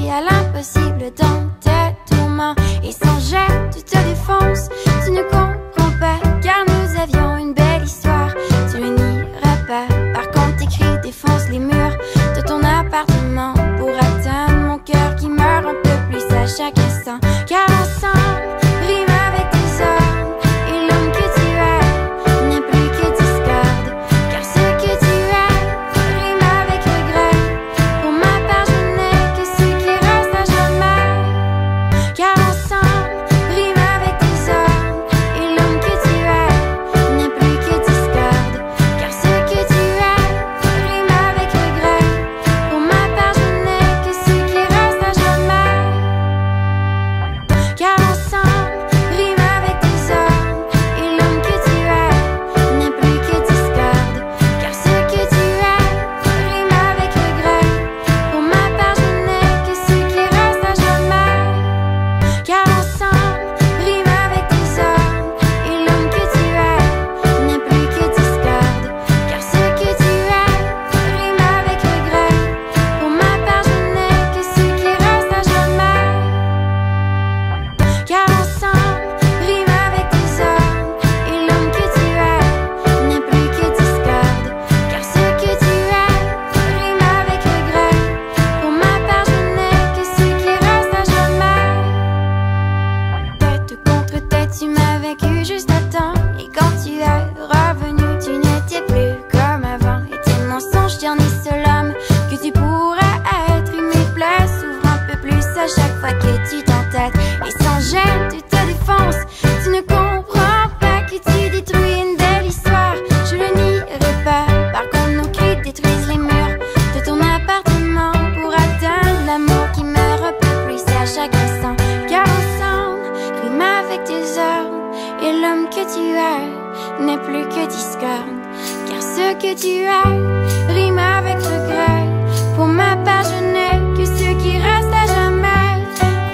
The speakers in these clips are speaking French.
réfléchis à l'impossible dans tes tourments. Et sans jet, tu te défonces. Tu ne comprends pas, car nous avions une belle histoire. Tu ne nieras pas, par contre tes cris défoncent les murs de ton appartement pour atteindre mon cœur qui meurt un peu plus à chaque instant. Car ensemble, rime avec tes ordres, et l'homme que tu es n'est plus que discorde. Car ce que tu es rime avec regret. Pour ma part, je n'ai que ce qui reste à jamais. Car ensemble, rime avec tes ordres, et l'homme que tu es n'est plus que discorde. Car ce que tu es rime avec regret. Pour ma part, je n'ai que ce qui reste à jamais. Car ensemble, rime avec tes ordres, et l'homme que tu es n'est plus que discorde. Car ce que tu es rime avec regret. Pour ma part, je n'ai que ce qui reste à jamais. Car ensemble, rime avec tes ordres, et l'homme que tu es n'est plus que discorde. Car ce que tu es rime avec regret. Pour ma part, je n'ai que ce qui reste à jamais. Car ensemble, rime avec tes ordres, et l'homme que tu es n'est plus que discorde. Car ce que tu es rime avec regret. Pour ma part, je n'ai que ce qui reste à jamais. Tête contre tête, tu m'as vaincu juste à temps. Et quand tu es revenu, tu n'étais plus comme avant. Et tes mensonges ternissent l'homme que tu pourrais être. Et mes plaies s'ouvrent un peu plus à chaque fois que tu t'entêtes. Et sans gêne, tu te défonces. Tu ne comprends pas que tu détruis une belle histoire. Je le nierai pas. Par contre, nos cris détruisent les murs de ton appartement pour atteindre l'amour qui meurt un peu plus à chaque instant. Car ensemble, rime avec tes ordres, et l'homme que tu es n'est plus que discorde. Car ce que tu es rime avec regret. Pour ma part, je n'ai que ce qui reste à jamais.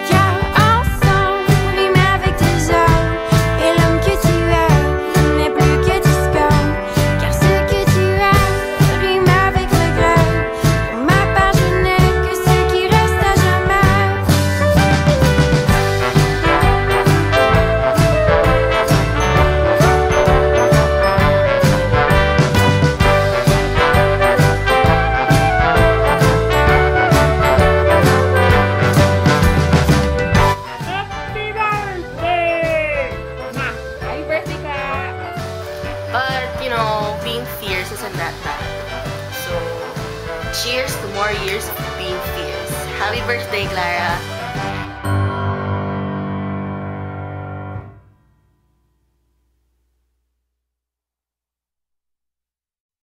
Car ensemble, rime avec tes ordres, et l'homme que tu es n'est plus que discorde. Car ce que tu es rime avec regret. Pour ma part, je n'ai que ce qui reste à jamais. Happy birthday! Happy birthday, Clara! But, you know, being fierce isn't that bad. So, cheers to more years of being fierce. Happy birthday, Clara!